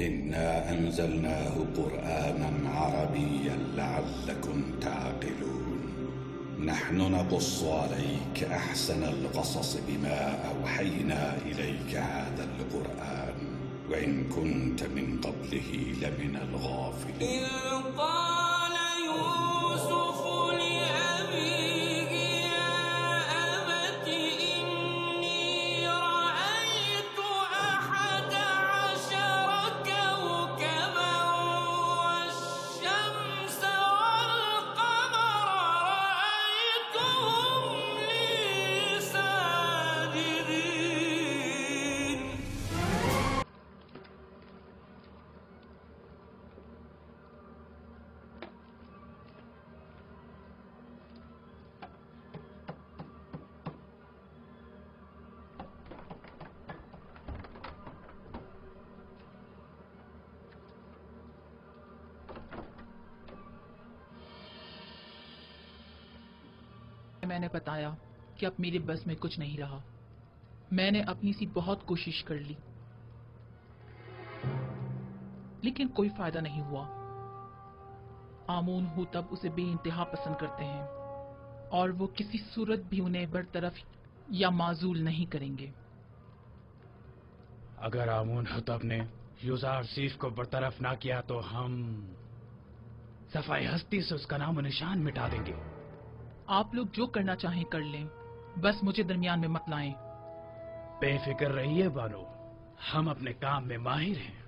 إنا أنزلناه قرآنا عربيا لعلكم تعقلون نحن نقص عليك أحسن القصص بما أوحينا إليك هذا القرآن وإن كنت من قبله لمن الغافلين. إذ قال يوسف لأبيه يا أبت إني رأيت 11 كوكبا والشمس والقمر رأيتهم لي ساجدين. میں نے بتایا کہ اب میرے بس میں کچھ نہیں رہا. میں نے اپنی سی بہت کوشش کر لی لیکن کوئی فائدہ نہیں ہوا. آمون ہوتب اسے بے انتہا پسند کرتے ہیں اور وہ کسی صورت بھی انہیں برطرف یا معزول نہیں کریں گے. اگر آمون حطب نے یوزارسیف کو برطرف نہ کیا تو ہم صفائی ہستی سے اس کا نام و نشان مٹا دیں گے. آپ لوگ جو کرنا چاہیں کر لیں، بس مجھے درمیان میں مت لائیں. بے فکر رہیے بانو، ہم اپنے کام میں ماہر ہیں.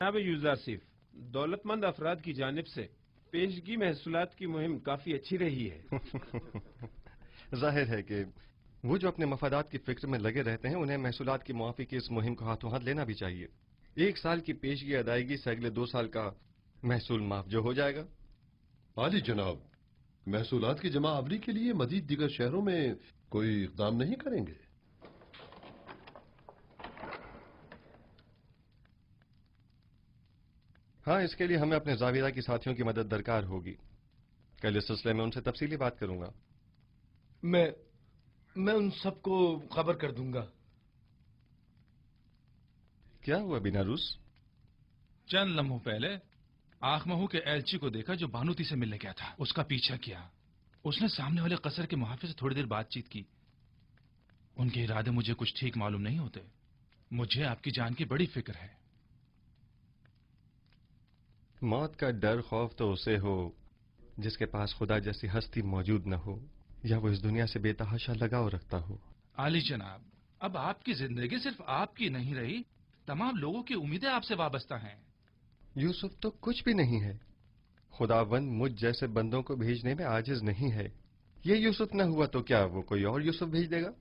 جناب یوزارسیف، دولت مند افراد کی جانب سے پیشگی محصولات کی مہم کافی اچھی رہی ہے. ظاہر ہے کہ وہ جو اپنے مفادات کی فکر میں لگے رہتے ہیں انہیں محصولات کی معافی کی اس مہم کو ہاتھوں ہاتھ لینا بھی چاہیے. 1 سال کی پیشگی ادائیگی سے اگلے 2 سال کا محصول معاف جو ہو جائے گا. عالی جناب، محصولات کی جمع آوری کے لیے مزید دیگر شہروں میں کوئی اقدام نہیں کریں گے؟ ہاں، اس کے لیے ہمیں اپنے زاویہ کی ساتھیوں کی مدد درکار ہوگی. کل اس سلسلے میں ان سے تفصیلی بات کروں گا. میں ان سب کو خبر کر دوں گا. کیا ہوا بیناروس؟ چند لمحوں پہلے آخمہو کے ایلچی کو دیکھا جو بانوتی سے ملنے گیا تھا. اس کا پیچھا کیا. اس نے سامنے والے قصر کے محافظ سے تھوڑی دیر بات چیت کی. ان کے ارادے مجھے کچھ ٹھیک معلوم نہیں ہوتے. مجھے آپ کی جان کی بڑی فکر ہے. موت کا ڈر خوف تو اسے ہو جس کے پاس خدا جیسی ہستی موجود نہ ہو یا وہ اس دنیا سے بے تحاشا لگاؤ رکھتا ہو. عالی جناب، اب آپ کی زندگی صرف آپ کی نہیں رہی، تمام لوگوں کی امیدیں آپ سے وابستہ ہیں. یوسف تو کچھ بھی نہیں ہے. خداوند مجھ جیسے بندوں کو بھیجنے میں عاجز نہیں ہے. یہ یوسف نہ ہوا تو کیا وہ کوئی اور یوسف بھیج دے گا؟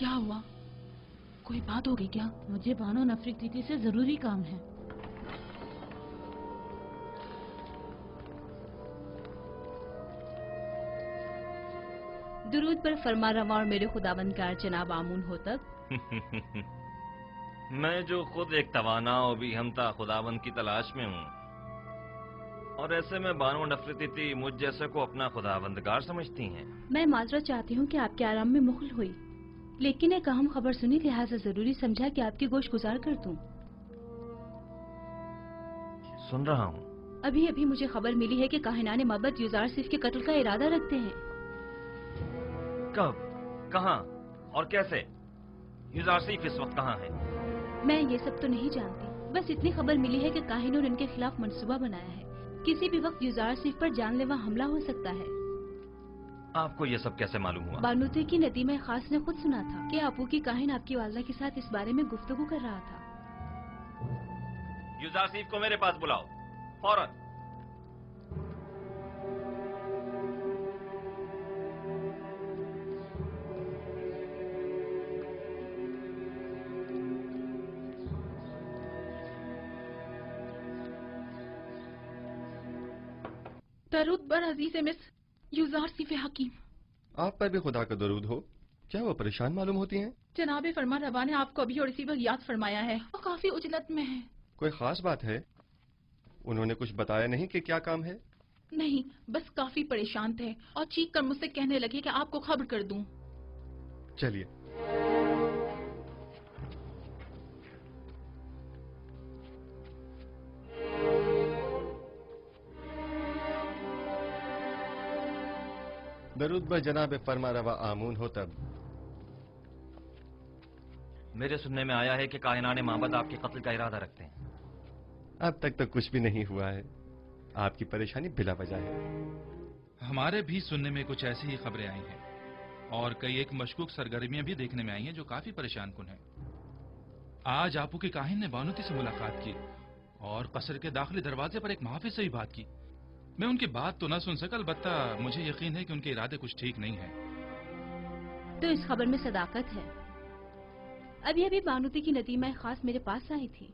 کیا ہوا؟ کوئی بات ہوگی کیا؟ مجھے بانو نفرتیتی سے ضروری کام ہے. درود پر فرما رواں اور میرے خداوند کار جناب آمون ہو تک. میں جو خود ایک توانا و بھی ہمتا خداوند کی تلاش میں ہوں، اور ایسے میں بانو نفرتی مجھ جیسے کو اپنا خداوندگار سمجھتی ہیں۔ میں معذرت چاہتی ہوں کہ آپ کے آرام میں مخل ہوئی، لیکن ایک اہم خبر سنی، لہٰذا ضروری سمجھا کہ آپ کی گوشت گزار کر دوں۔ سن رہا ہوں۔ ابھی مجھے خبر ملی ہے کہ کاہنان معبد یوزارسیف کے قتل کا ارادہ رکھتے ہیں۔ کب، کہاں اور کیسے؟ یوزارسیف اس وقت کہاں ہے؟ میں یہ سب تو نہیں جانتی، بس اتنی خبر ملی ہے کہ کاہنوں نے ان کے خلاف منصوبہ بنایا ہے۔ کسی بھی وقت یوزارسیف پر جان لیوا حملہ ہو سکتا ہے۔ آپ کو یہ سب کیسے معلوم ہوا؟ بانوتے کی ندیمہ خاص نے خود سنا تھا کہ آپو کی کاہن آپ کی والدہ کے ساتھ اس بارے میں گفتگو کر رہا تھا۔ یوزارسیف کو میرے پاس بلاؤ، فوراً۔ درود بر عزیز مس یوزارسیف حکیم۔ آپ پر بھی خدا کا درود ہو۔ کیا وہ پریشان معلوم ہوتی ہیں؟ جناب فرما روا نے آپ کو ابھی اور اسی وقت یاد فرمایا ہے اور کافی اجلت میں ہے۔ کوئی خاص بات ہے؟ انہوں نے کچھ بتایا نہیں کہ کیا کام ہے؟ نہیں، بس کافی پریشان تھے اور چیخ کر مجھ سے کہنے لگے کہ آپ کو خبر کر دوں۔ چلیے۔ درود بر جناب فرما روا آمون ہو تب۔ میرے سننے میں آیا ہے کہ کاہنان معبد آپ کے قتل کا ارادہ رکھتے ہیں۔ اب تک تو کچھ بھی نہیں ہوا ہے، آپ کی پریشانی بلا وجہ ہے۔ ہمارے بھی سننے میں کچھ ایسی ہی خبریں آئی ہیں اور کئی ایک مشکوک سرگرمیاں بھی دیکھنے میں آئی ہیں جو کافی پریشان کن ہیں۔ آج آپو کے کاہن نے بانوتی سے ملاقات کی اور قصر کے داخلی دروازے پر ایک محافظ سے بھی بات کی۔ میں ان کی بات تو نہ سن سکا، البتہ مجھے یقین ہے کہ ان کے ارادے کچھ ٹھیک نہیں ہیں۔ تو اس خبر میں صداقت ہے۔ ابھی بانوتی کی ندیمہ خاص میرے پاس آئی تھی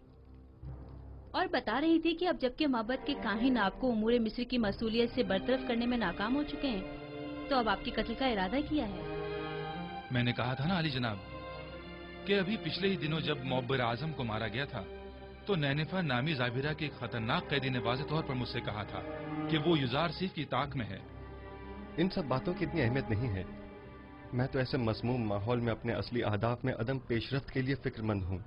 اور بتا رہی تھی کہ اب جبکہ معبد کے کاہن آپ کو امور مصر کی مسئولیت سے برطرف کرنے میں ناکام ہو چکے ہیں تو اب آپ کے قتل کا ارادہ کیا ہے۔ میں نے کہا تھا نا علی جناب کہ ابھی پچھلے ہی دنوں جب معبر اعظم کو مارا گیا تھا تو نینفا نامی ظاہرہ کے ایک خطرناک قیدی نے واضح طور پر مجھ سے کہا تھا کہ وہ یوزارسیف کی طاق میں ہے۔ ان سب باتوں کی اتنی اہمیت نہیں ہے، میں تو ایسے مسموم ماحول میں اپنے اصلی اہداف میں عدم پیش رفت کے لیے فکر مند ہوں۔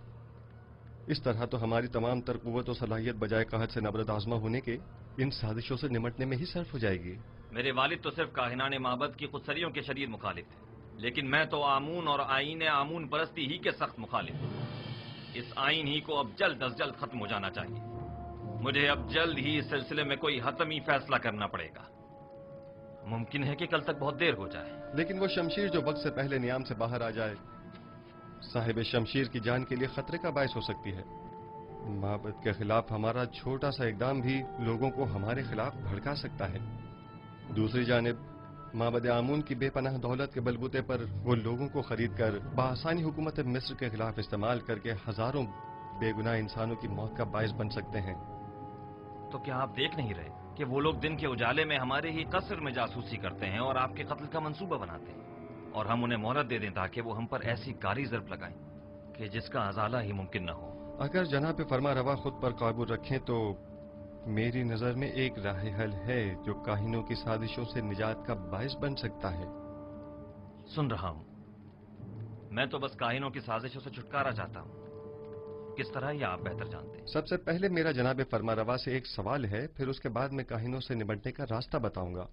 اس طرح تو ہماری تمام تر قوت و صلاحیت بجائے قحط سے نبرد آزما ہونے کے ان سازشوں سے نمٹنے میں ہی صرف ہو جائے گی۔ میرے والد تو صرف کاہنان معبد کی خودسریوں کے شدید مخالف تھے، لیکن میں تو آمون اور آئین آمون پرستی ہی کے سخت مخالف ہوں۔ اس آئین ہی کو اب جلد از جلد ختم ہو جانا چاہیے۔ مجھے اب جلد ہی اس سلسلے میں کوئی حتمی فیصلہ کرنا پڑے گا۔ ممکن ہے کہ کل تک بہت دیر ہو جائے۔ لیکن وہ شمشیر جو وقت سے پہلے نیام سے باہر آ جائے صاحب شمشیر کی جان کے لیے خطرے کا باعث ہو سکتی ہے۔ معبد کے خلاف ہمارا چھوٹا سا اقدام بھی لوگوں کو ہمارے خلاف بھڑکا سکتا ہے۔ دوسری جانب معبد آمون کی بے پناہ دولت کے بلبوتے پر وہ لوگوں کو خرید کر بآسانی حکومت مصر کے خلاف استعمال کر کے ہزاروں بے گناہ انسانوں کی موت کا باعث بن سکتے ہیں۔ تو کیا آپ دیکھ نہیں رہے کہ وہ لوگ دن کے اجالے میں ہمارے ہی قصر میں جاسوسی کرتے ہیں اور آپ کے قتل کا منصوبہ بناتے ہیں، اور ہم انہیں مہلت دے دیں تاکہ وہ ہم پر ایسی کاری ضرب لگائیں کہ جس کا ازالہ ہی ممکن نہ ہو۔ اگر جناب فرما روا خود پر قابو رکھیں تو میری نظر میں ایک راہ حل ہے جو کاہنوں کی سازشوں سے نجات کا باعث بن سکتا ہے۔ سن رہا ہوں۔ میں تو بس کاہنوں کی سازشوں سے چھٹکارا چاہتا ہوں۔ کس طرح یہ آپ بہتر جانتے ہیں۔ سب سے پہلے میرا جناب فرما روا سے ایک سوال ہے، پھر اس کے بعد میں کاہنوں سے نمٹنے کا راستہ بتاؤں گا۔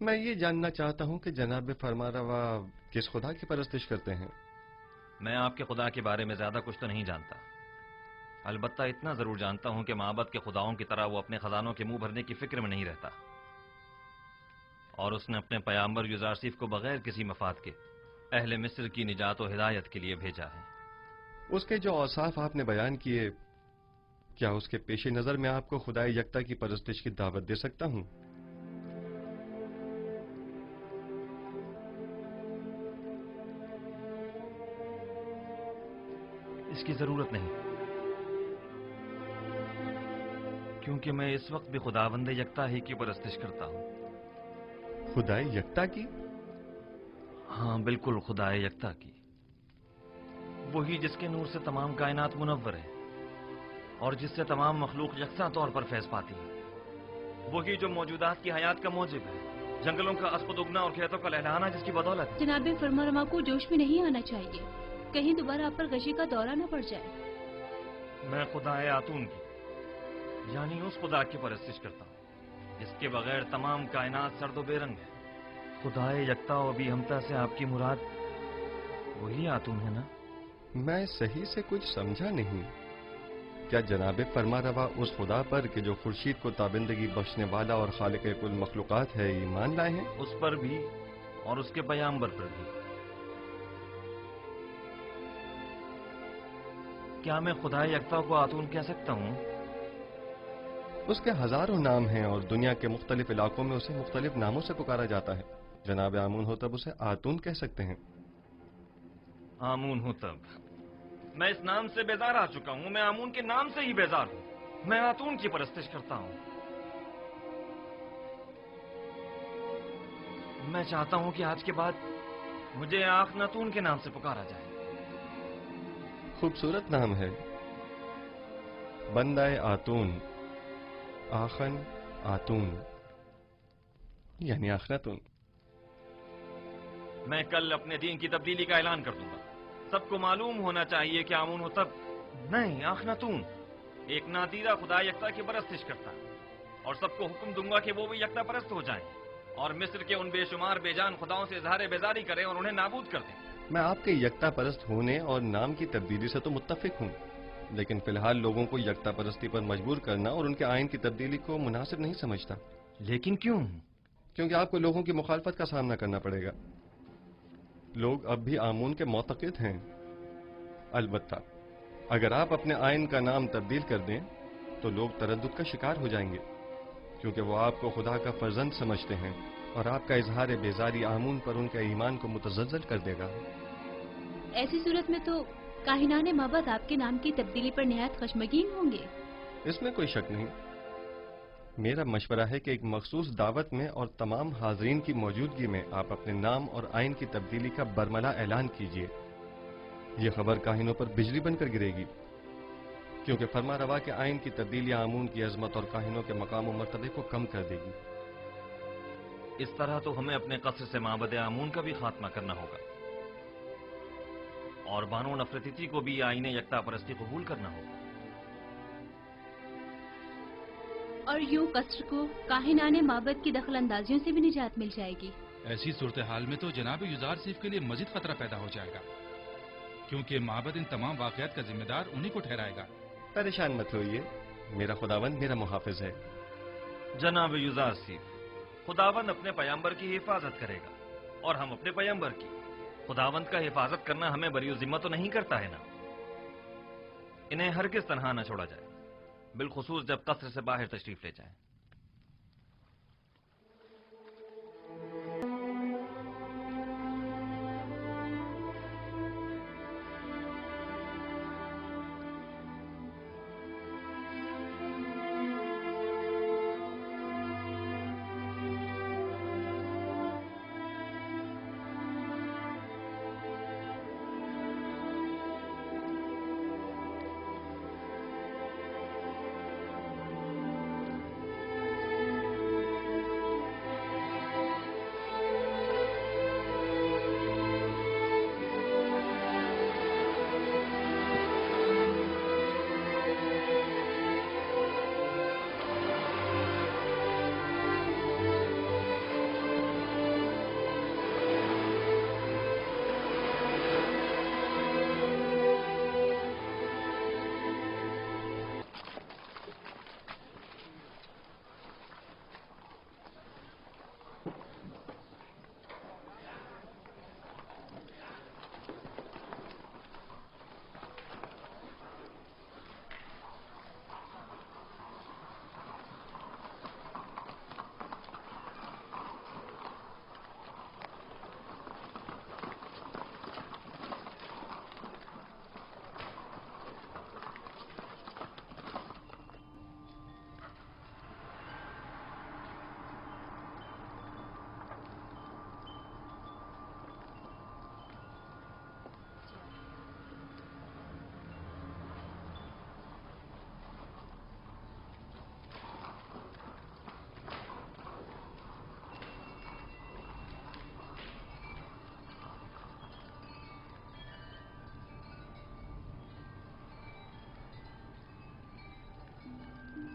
میں یہ جاننا چاہتا ہوں کہ جناب فرما روا کس خدا کی پرستش کرتے ہیں؟ میں آپ کے خدا کے بارے میں زیادہ کچھ تو نہیں جانتا، البتہ اتنا ضرور جانتا ہوں کہ معبد کے خداؤں کی طرح وہ اپنے خزانوں کے منہ بھرنے کی فکر میں نہیں رہتا، اور اس نے اپنے پیامبر یوزارسیف کو بغیر کسی مفاد کے اہل مصر کی نجات و ہدایت کے لیے بھیجا ہے۔ اس کے جو اوصاف آپ نے بیان کیے، کیا اس کے پیش نظر میں آپ کو خدائے یکتا کی پرستش کی دعوت دے سکتا ہوں؟ اس کی ضرورت نہیں، کیونکہ میں اس وقت بھی خداوند یکتا ہی کی پرستش کرتا ہوں۔ خدائے یکتا کی؟ ہاں بالکل، خدائے یکتا کی۔ وہی جس کے نور سے تمام کائنات منور ہے اور جس سے تمام مخلوق یکساں طور پر فیض پاتی ہے، وہی جو موجودات کی حیات کا موجب ہے، جنگلوں کا اسپد اگنا اور کھیتوں کا لہلانا جس کی بدولت ہے۔ جناب فرمانروا کو جوش میں نہیں آنا چاہیے، کہیں دوبارہ آپ پر غشی کا دورہ نہ پڑ جائے۔ میں خدائے آتون کی یعنی اس خدا کی پرستش کرتا ہوں جس کے بغیر تمام کائنات سرد و بے رنگ ہے۔ خدائے یکتا و بھی ہمتا سے آپ کی مراد وہی آتون ہے نا؟ میں صحیح سے کچھ سمجھا نہیں۔ کیا جناب فرمانروا اس خدا پر کہ جو خورشید کو تابندگی بخشنے والا اور خالق کل مخلوقات ہے ایمان لائے ہیں؟ اس پر بھی اور اس کے پیامبر پر بھی۔ کیا میں خدائے یکتا کو آتون کہہ سکتا ہوں؟ اس کے ہزاروں نام ہیں اور دنیا کے مختلف علاقوں میں اسے مختلف ناموں سے پکارا جاتا ہے۔ جناب آمون ہو تب اسے آتون کہہ سکتے ہیں۔ آمون ہوں تب میں اس نام سے بیزار آ چکا ہوں، میں آمون کے نام سے ہی بیزار ہوں، میں آتون کی پرستش کرتا ہوں۔ میں چاہتا ہوں کہ آج کے بعد مجھے آخناتون کے نام سے پکارا جائے۔ خوبصورت نام ہے، بندہ آتون، آخن آتون یعنی آخناتون۔ میں کل اپنے دین کی تبدیلی کا اعلان کر دوں گا، سب کو معلوم ہونا چاہیے کہ آمون ہو تب نہیں آخناتون ایک نادیدہ خدا یکتا کی پرستش کرتا ہے، اور سب کو حکم دوں گا کہ وہ بھی یکتا پرست ہو جائیں اور مصر کے ان بے شمار بے جان خداؤں سے اظہار بیزاری کریں اور انہیں نابود کر دیں۔ میں آپ کے یکتا پرست ہونے اور نام کی تبدیلی سے تو متفق ہوں، لیکن فی الحال لوگوں کو یکتا پرستی پر مجبور کرنا اور ان کے آئین کی تبدیلی کو مناسب نہیں سمجھتا۔ لیکن کیوں؟ کیونکہ آپ کو لوگوں کی مخالفت کا سامنا کرنا پڑے گا۔ لوگ اب بھی آمون کے معتقد ہیں، البتہ اگر آپ اپنے آئین کا نام تبدیل کر دیں تو لوگ تردد کا شکار ہو جائیں گے، کیونکہ وہ آپ کو خدا کا فرزند سمجھتے ہیں اور آپ کا اظہار بیزاری آمون پر ان کے ایمان کو متزلزل کر دے گا۔ ایسی صورت میں تو کاہنان معبد آپ کے نام کی تبدیلی پر نہایت خشمگین ہوں گے۔ اس میں کوئی شک نہیں۔ میرا مشورہ ہے کہ ایک مخصوص دعوت میں اور تمام حاضرین کی موجودگی میں آپ اپنے نام اور آئین کی تبدیلی کا برملا اعلان کیجیے۔ یہ خبر کاہنوں پر بجلی بن کر گرے گی، کیونکہ فرمانروا کے آئین کی تبدیلی آمون کی عظمت اور کاہنوں کے مقام و مرتبے کو کم کر دے گی۔ اس طرح تو ہمیں اپنے قصر سے معبد آمون کا بھی خاتمہ کرنا ہوگا اور بانو نفرتیتی کو بھی آئین یکتا پرستی قبول کرنا ہوگا۔ اور یوں قصر کو کاہنان معبد کی دخل اندازیوں سے بھی نجات مل جائے گی۔ ایسی صورتحال میں تو جناب یوزارسیف کے لیے مزید خطرہ پیدا ہو جائے گا، کیونکہ معبد ان تمام واقعات کا ذمہ دار انہی کو ٹھہرائے گا۔ پریشان مت ہوئیے، میرا خداوند میرا محافظ ہے۔ جناب یوزارسیف، خداوند اپنے پیامبر کی حفاظت کرے گا اور ہم اپنے پیامبر کی۔ خداوند کا حفاظت کرنا ہمیں بری ذمہ تو نہیں کرتا ہے نا؟ انہیں ہرگز تنہا نہ چھوڑا جائے، بالخصوص جب قصر سے باہر تشریف لے جائیں۔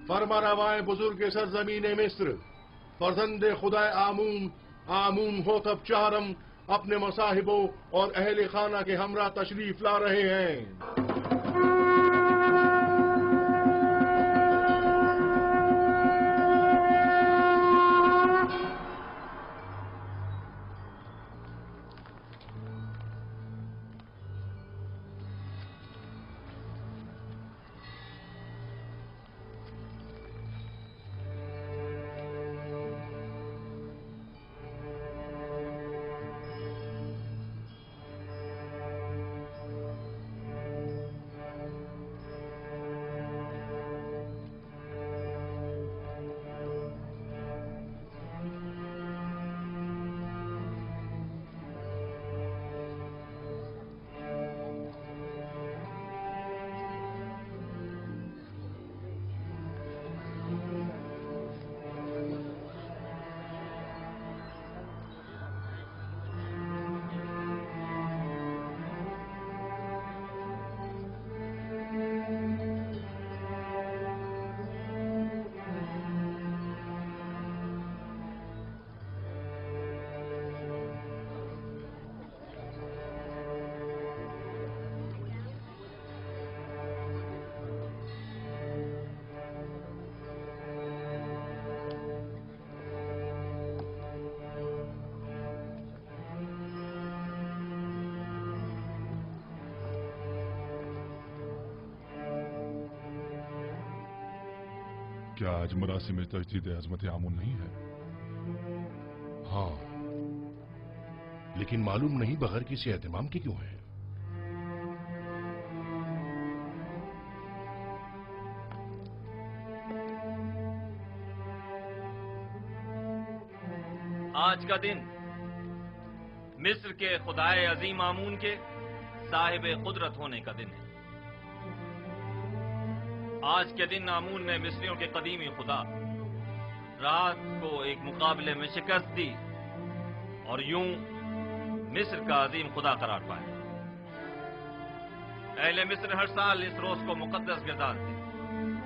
فرما روائے بزرگ سرزمین مصر فرزند خدا آمون ہوتب چہارم اپنے مصاحبوں اور اہل خانہ کے ہمراہ تشریف لا رہے ہیں۔ کیا آج مراسم تجدید عظمت آمون نہیں ہے؟ ہاں، لیکن معلوم نہیں بغیر کسی اہتمام کے کیوں ہے۔ آج کا دن مصر کے خدائے عظیم آمون کے صاحب قدرت ہونے کا دن ہے۔ آج کے دن آمون نے مصریوں کے قدیمی خدا رات کو ایک مقابلے میں شکست دی اور یوں مصر کا عظیم خدا قرار پایا۔ اہل مصر ہر سال اس روز کو مقدس گردانتے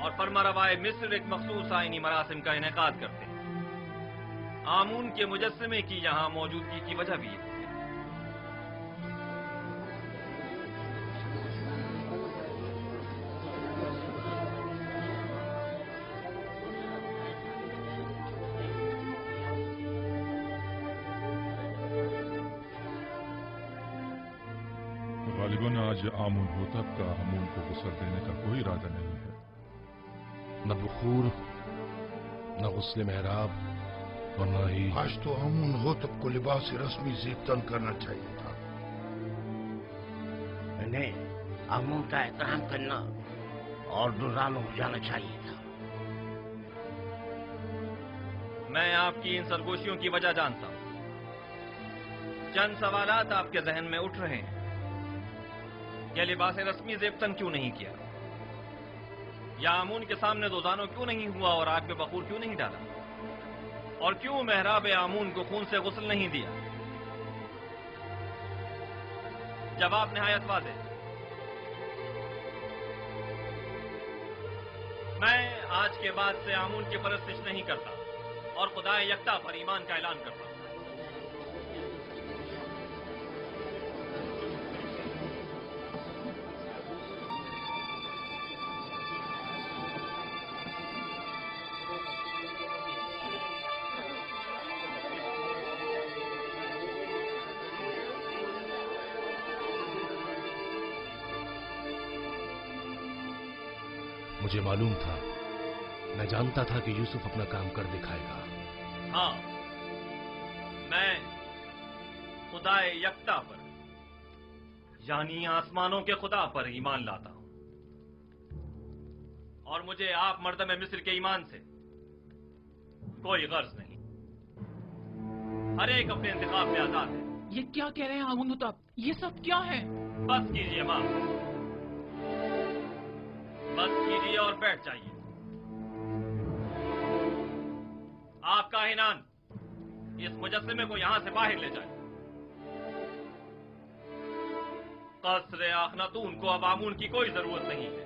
اور فرما روائے مصر ایک مخصوص آئینی مراسم کا انعقاد کرتے ہیں۔ آمون کے مجسمے کی یہاں موجودگی کی وجہ بھی ہے۔ غالباً آج آمون ہوتب کا آمون کو غسل دینے کا کوئی ارادہ نہیں ہے۔ نہ بخور، نہ غسل محراب اور نہ ہی آج تو آمون ہوتب کو لباس رسمی زیب تن کرنا چاہیے تھا۔ انہیں آمون کا احترام کرنا اور روزانہ ہو جانا چاہیے تھا۔ میں آپ کی ان سرگوشیوں کی وجہ جانتا ہوں۔ چند سوالات آپ کے ذہن میں اٹھ رہے ہیں کہ لباس رسمی زیبتن کیوں نہیں کیا، یا آمون کے سامنے دوزانوں کیوں نہیں ہوا اور آگ پہ بخور کیوں نہیں ڈالا، اور کیوں محراب آمون کو خون سے غسل نہیں دیا؟ جواب نہایت واضح۔ میں آج کے بعد سے آمون کی پرستش نہیں کرتا اور خدا یکتا پر ایمان کا اعلان کرتا ہوں۔ مجھے معلوم تھا، میں جانتا تھا کہ یوسف اپنا کام کر دکھائے گا۔ ہاں، میں خدا یکتا پر یعنی آسمانوں کے خدا پر ایمان لاتا ہوں، اور مجھے آپ مردم مصر کے ایمان سے کوئی غرض نہیں۔ ہر ایک اپنے انتخاب میں آزاد ہے۔ یہ کیا کہہ رہے ہیں آمون ہوتب؟ یہ سب کیا ہے؟ بس کیجیے ماں، بس کیجیے اور بیٹھ جائیے۔ آپ کاہنان اس مجسمے کو یہاں سے باہر لے جائیں۔ قصر آخناتون کو اب آمون کی کوئی ضرورت نہیں ہے۔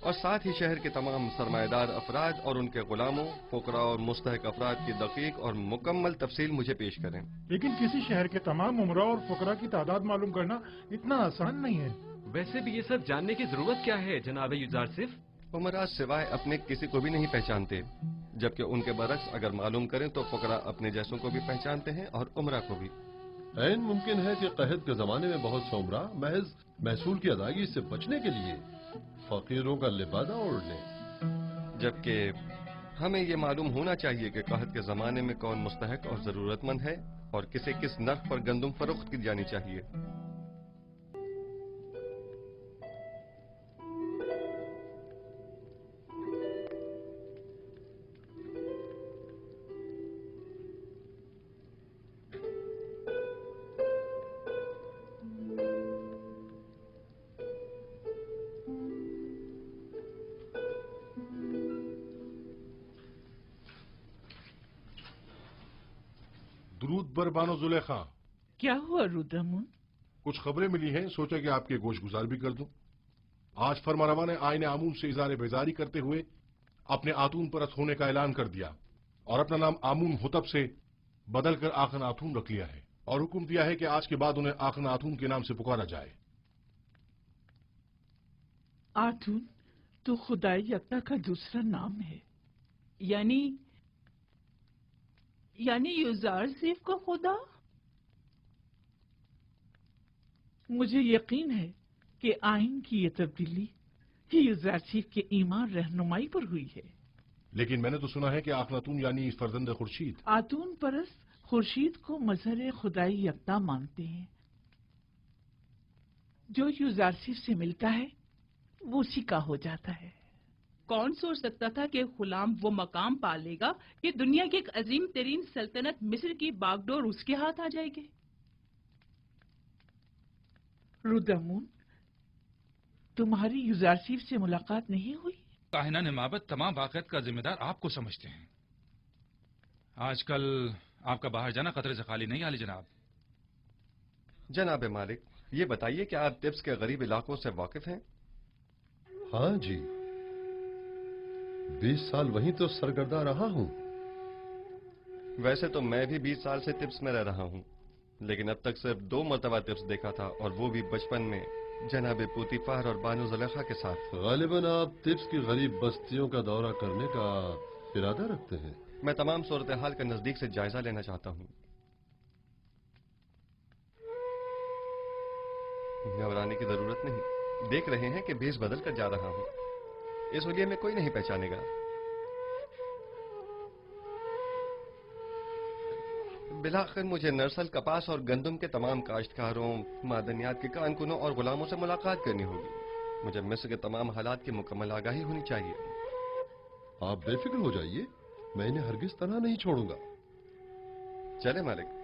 اور ساتھ ہی شہر کے تمام سرمایہ افراد اور ان کے غلاموں، فقراء اور مستحق افراد کی دقیق اور مکمل تفصیل مجھے پیش کریں۔ لیکن کسی شہر کے تمام عمراء اور فقراء کی تعداد معلوم کرنا اتنا آسان نہیں ہے۔ ویسے بھی یہ سب جاننے کی ضرورت کیا ہے جناب یوزارسف؟ عمراء سوائے اپنے کسی کو بھی نہیں پہچانتے، جبکہ ان کے برعکس اگر معلوم کریں تو فقراء اپنے جیسوں کو بھی پہچانتے ہیں اور عمراء کو بھی۔ عین ممکن ہے کہ قحط کے زمانے میں بہت سے عمراء محض محصول کی ادائیگی سے بچنے کے لیے فقیروں کا لبادہ اوڑھ لیں، جبکہ ہمیں یہ معلوم ہونا چاہیے کہ قحط کے زمانے میں کون مستحق اور ضرورت مند ہے اور کسے کس نرخ پر گندم فروخت کی جانی چاہیے۔ درود بر بانو زلیخا۔ کیا ہوا رودرمن؟ کچھ خبریں ملی ہیں، سوچا کہ آپ کے گوش گزار بھی کر دوں۔ آج فرمانروا نے آئین آمون سے اظہار بیزاری کرتے ہوئے اپنے آتون پرست ہونے کا اعلان کر دیا اور اپنا نام آمون ہوتب سے بدل کر آخن آتون رکھ لیا ہے، اور حکم دیا ہے کہ آج کے بعد انہیں آخن آتون کے نام سے پکارا جائے۔ آتون تو خدائے یکتا کا دوسرا نام ہے، یعنی یوزارسف کا خدا؟ مجھے یقین ہے کہ آئین کی یہ تبدیلی یوزارسف کے ایمان رہنمائی پر ہوئی ہے۔ لیکن میں نے تو سنا ہے کہ آخناتون یعنی فرزند خورشید۔ آتون پرست خورشید کو مظہر خدائی یکتا مانتے ہیں۔ جو یوزارسف سے ملتا ہے وہ اسی کا ہو جاتا ہے۔ کون سوچ سکتا تھا کہ غلام وہ مقام پا لے گا کہ دنیا کی ایک عظیم ترین سلطنت مصر کی باغ ڈور اس کے ہاتھ آ جائے گی؟ رودرمن، تمہاری یوزارسف سے ملاقات نہیں ہوئی؟ کاہنان معبد تمام واقعات کا ذمہ دار آپ کو سمجھتے ہیں۔ آج کل آپ کا باہر جانا خطرے سے خالی نہیں عالی جناب۔ جناب مالک، یہ بتائیے کہ آپ طبس کے غریب علاقوں سے واقف ہیں؟ ہاں جی، 20 سال وہیں تو سرگرداں رہا ہوں۔ ویسے تو میں بھی 20 سال سے طبس میں رہ رہا ہوں، لیکن اب تک صرف 2 مرتبہ طبس دیکھا تھا، اور وہ بھی بچپن میں جناب پوتیفار اور بانو زلیخا کے ساتھ۔ غالباً آپ طبس کی غریب بستیوں کا دورہ کرنے کا ارادہ رکھتے ہیں۔ میں تمام صورتحال کا نزدیک سے جائزہ لینا چاہتا ہوں۔ گھبرانے کی ضرورت نہیں، دیکھ رہے ہیں کہ بھیس بدل کر جا رہا ہوں، اس حلیے میں کوئی نہیں پہچانے گا۔ بلاخر مجھے نرسل، کپاس اور گندم کے تمام کاشتکاروں، معدنیات کے کارکنوں اور غلاموں سے ملاقات کرنی ہوگی۔ مجھے مصر کے تمام حالات کی مکمل آگاہی ہونی چاہیے۔ آپ بے فکر ہو جائیے، میں انہیں ہرگز تنہا نہیں چھوڑوں گا۔ چلے مالک۔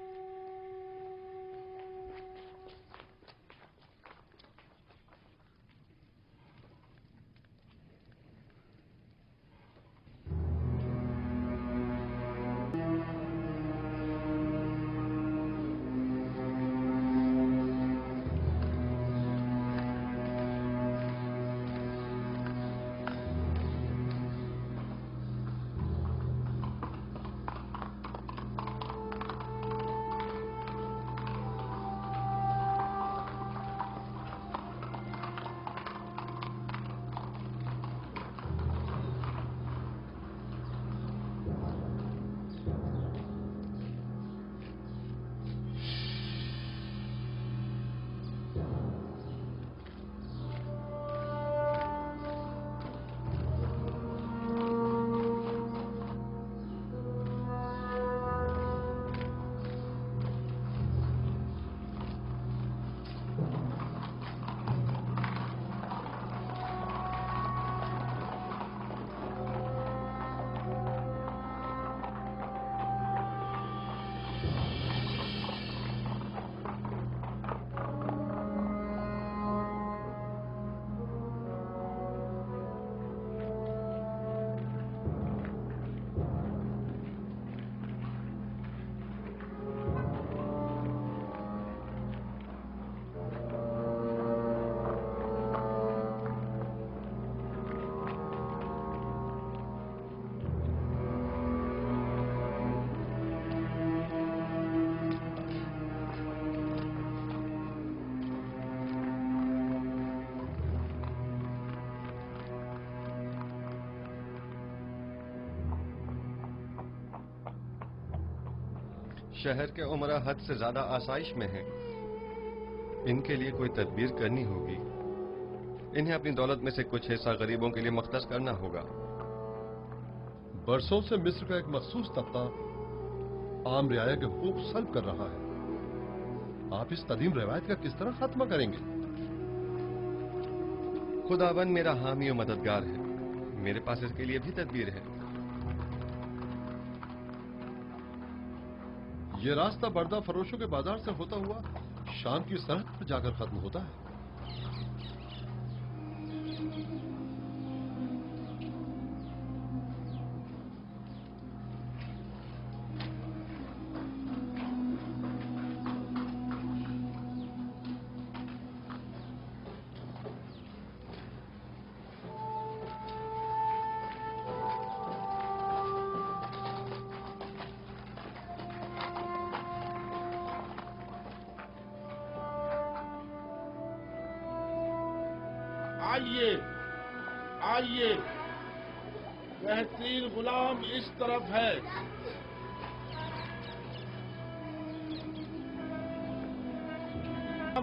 شہر کے عمرہ حد سے زیادہ آسائش میں ہیں. ان کے لیے کوئی تدبیر کرنی ہوگی. انہیں اپنی دولت میں سے کچھ حصہ غریبوں کے لیے مختص کرنا ہوگا. برسوں سے مصر کا ایک مخصوص طبقہ عام رعایا کے حقوق سلب کر رہا ہے. آپ اس قدیم روایت کا کس طرح خاتمہ کریں گے؟ خداوند میرا حامی و مددگار ہے. میرے پاس اس کے لیے بھی تدبیر ہے. یہ راستہ بردہ فروشوں کے بازار سے ہوتا ہوا شام کی سرحد پر جا کر ختم ہوتا ہے. آئیے آئیے، بہترین غلام اس طرف ہے.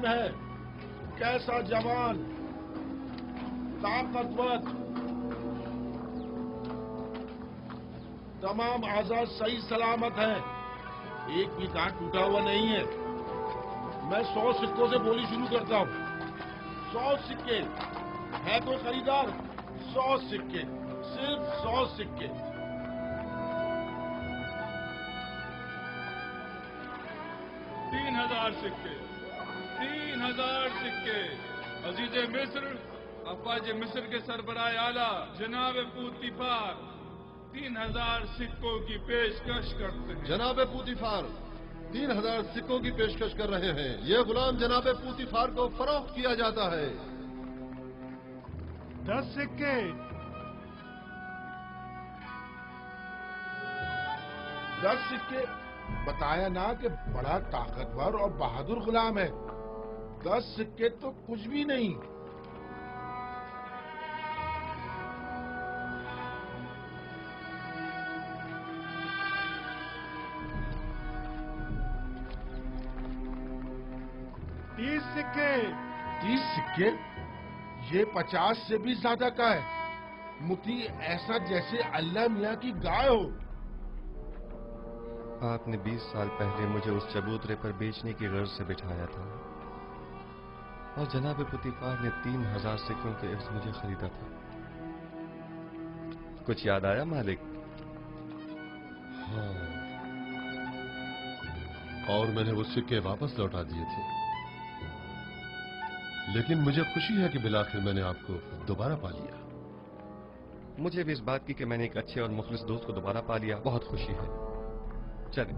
ہے کیسا جوان، طاقتور، تمام اعضاء صحیح سلامت ہیں، ایک بھی دانت ٹوٹا ہوا نہیں ہے. میں 100 سکوں سے بولی شروع کرتا ہوں. 100 سکے. ہے کوئی خریدار؟ 100 سکے، صرف 100 سکے. تین 3000 سکے، 3000 سکے. عزیز مصر، افواج مصر کے سربراہ اعلیٰ جناب پوتیفار 3000 سکوں کی پیشکش کرتے ہیں. جناب پوتیفار 3000 سکوں کی پیشکش کر رہے ہیں. یہ غلام جناب پوتیفار کو فروخت کیا جاتا ہے. 10 سکے. 10 سکے. بتایا نا کہ بڑا طاقتور اور بہادر غلام ہے. 10 سکے تو کچھ بھی نہیں. سکے. 30 سکے. یہ 50 سے بھی زیادہ کا ہے. متی ایسا جیسے اللہ میاں کی گائے ہو. آپ نے 20 سال پہلے مجھے اس چبوترے پر بیچنے کی غرض سے بٹھایا تھا اور جناب پوتیفار نے 3000 سکوں کے عوض مجھے خریدا تھا. کچھ یاد آیا مالک؟ ہاں، اور میں نے وہ سکے واپس لوٹا دیے تھے. لیکن مجھے خوشی ہے کہ بالآخر میں نے آپ کو دوبارہ پا لیا. مجھے بھی اس بات کی کہ میں نے ایک اچھے اور مخلص دوست کو دوبارہ پا لیا بہت خوشی ہے. چلیں.